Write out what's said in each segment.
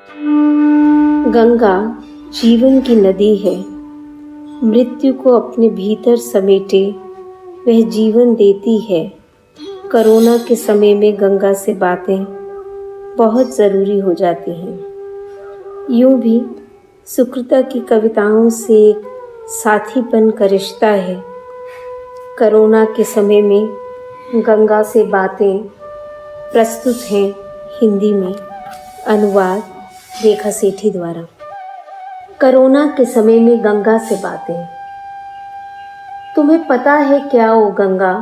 गंगा जीवन की नदी है। मृत्यु को अपने भीतर समेटे वह जीवन देती है। कोरोना के समय में गंगा से बातें बहुत ज़रूरी हो जाती हैं। यूं भी सुकृता की कविताओं से एक साथीपन का रिश्ता है। कोरोना के समय में गंगा से बातें प्रस्तुत हैं हिंदी में, अनुवाद रेखा सेठी द्वारा। कोरोना के समय में गंगा से बातें। तुम्हें पता है क्या ओ गंगा,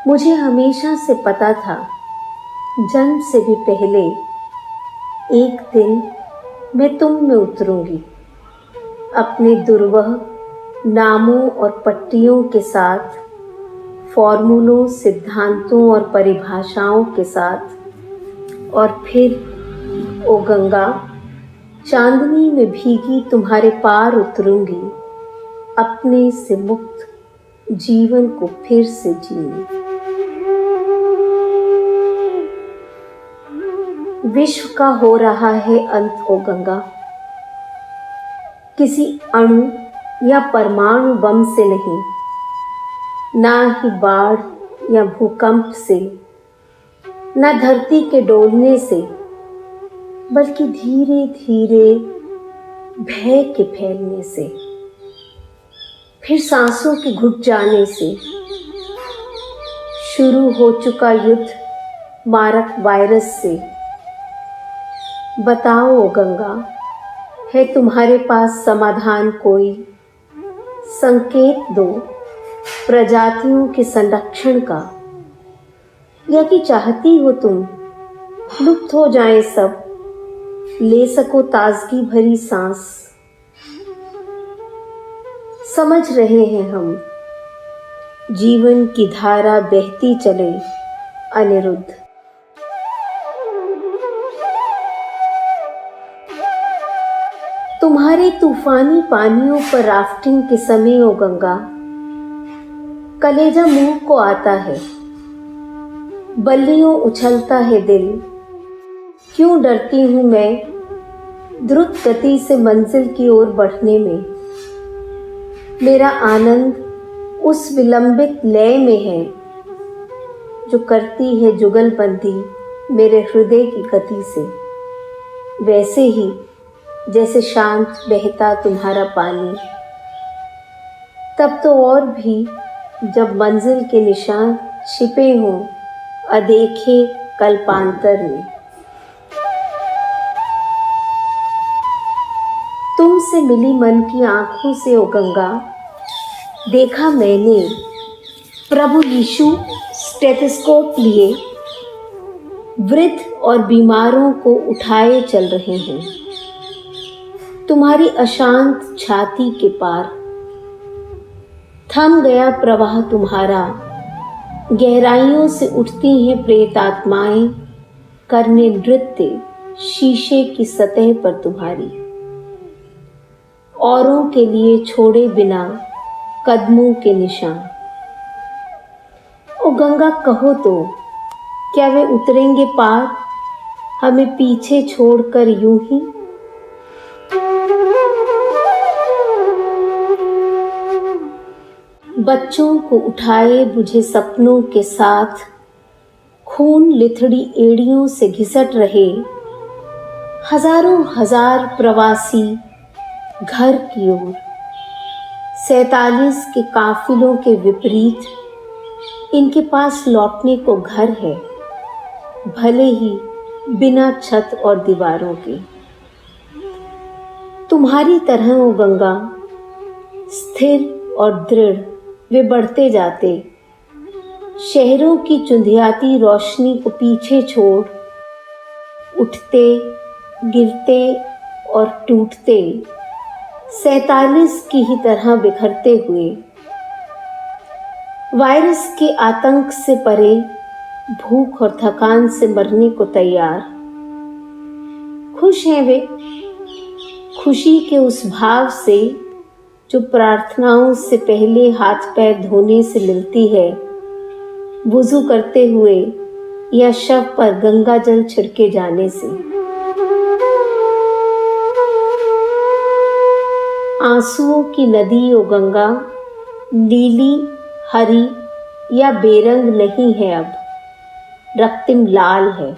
मुझे हमेशा से पता था, जन्म से भी पहले एक दिन मैं तुम में उतरूंगी। अपने दुर्वह नामों और पट्टियों के साथ, फॉर्मूलों, सिद्धांतों और परिभाषाओं के साथ, और फिर ओ गंगा, चांदनी में भीगी तुम्हारे पार उतरूंगी, अपने से मुक्त जीवन को फिर से जीने। विश्व का हो रहा है अंत ओ गंगा, किसी अणु या परमाणु बम से नहीं, ना ही बाढ़ या भूकंप से, ना धरती के डोलने से, बल्कि धीरे धीरे भय के फैलने से, फिर सांसों के घुट जाने से। शुरू हो चुका युद्ध मारक वायरस से। बताओ गंगा, है तुम्हारे पास समाधान कोई? संकेत दो प्रजातियों के संरक्षण का, या कि चाहती हो तुम लुप्त हो जाएं सब, ले सको ताजगी भरी सांस। समझ रहे हैं हम, जीवन की धारा बहती चले अनिरुद्ध। तुम्हारे तूफानी पानियों पर राफ्टिंग के समय ओ गंगा, कलेजा मुंह को आता है, बल्लियों उछलता है दिल। क्यों डरती हूं मैं द्रुत गति से मंजिल की ओर बढ़ने में। मेरा आनंद उस विलंबित लय में है जो करती है जुगलबंदी मेरे हृदय की गति से। वैसे ही जैसे शांत बहता तुम्हारा पानी, तब तो और भी जब मंजिल के निशान छिपे हों अदेखे कल्पांतर में। तुमसे मिली मन की आंखों से ओ गंगा, देखा मैंने प्रभु यीशु स्टेथोस्कोप लिए वृद्ध और बीमारों को उठाए चल रहे हैं। तुम्हारी अशांत छाती के पार थम गया प्रवाह तुम्हारा। गहराइयों से उठती हैं प्रेतात्माएं करने नृत्य शीशे की सतह पर तुम्हारी। औरों के लिए छोड़े बिना कदमों के निशान। ओ गंगा कहो तो, क्या वे उतरेंगे पार, हमें पीछे छोड़कर यूं ही? बच्चों को उठाए बुझे सपनों के साथ, खून लिथड़ी एड़ियों से घिसट रहे हजारों हजार प्रवासी घर की ओर। 47 के काफिलों के विपरीत इनके पास लौटने को घर है, भले ही बिना छत और दीवारों के। तुम्हारी तरह ओ गंगा, स्थिर और दृढ़ वे बढ़ते जाते, शहरों की चुंधियाती रोशनी को पीछे छोड़, उठते, गिरते और टूटते 47 की ही तरह बिखरते हुए। वायरस के आतंक से परे, भूख और थकान से मरने को तैयार। खुश हैं वे, खुशी के उस भाव से जो प्रार्थनाओं से पहले हाथ पैर धोने से मिलती है, वुज़ू करते हुए या शव पर गंगा जल छिड़के जाने से। आंसुओं की नदी ओ गंगा नीली, हरी या बेरंग नहीं है अब, रक्तिम लाल है।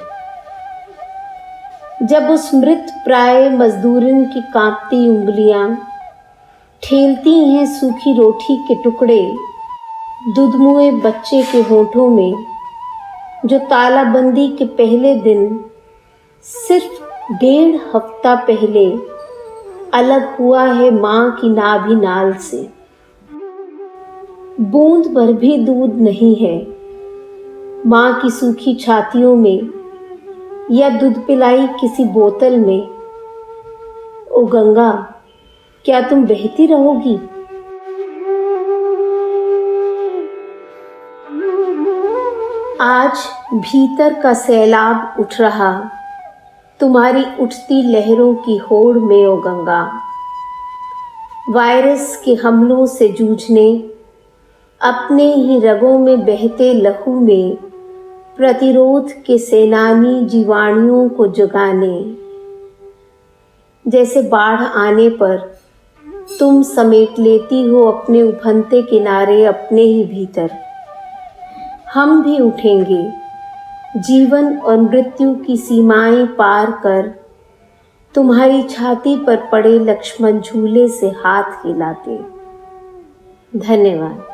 जब उस मृत प्राय मजदूरन की कांपती उंगलियां ठेलती हैं सूखी रोटी के टुकड़े दुधमुए बच्चे के होठों में, जो तालाबंदी के पहले दिन सिर्फ 1.5 हफ्ता पहले अलग हुआ है मां की नाभि नाल से। बूंद भर भी दूध नहीं है मां की सूखी छातियों में या दूध पिलाई किसी बोतल में। ओ गंगा, क्या तुम बहती रहोगी? आज भीतर का सैलाब उठ रहा तुम्हारी उठती लहरों की होड़ में ओ गंगा। वायरस के हमलों से जूझने, अपने ही रगों में बहते लहू में प्रतिरोध के सेनानी जीवाणुओं को जगाने। जैसे बाढ़ आने पर तुम समेट लेती हो अपने उफनते किनारे अपने ही भीतर, हम भी उठेंगे जीवन और मृत्यु की सीमाएं पार कर, तुम्हारी छाती पर पड़े लक्ष्मण झूले से हाथ हिलाते। धन्यवाद।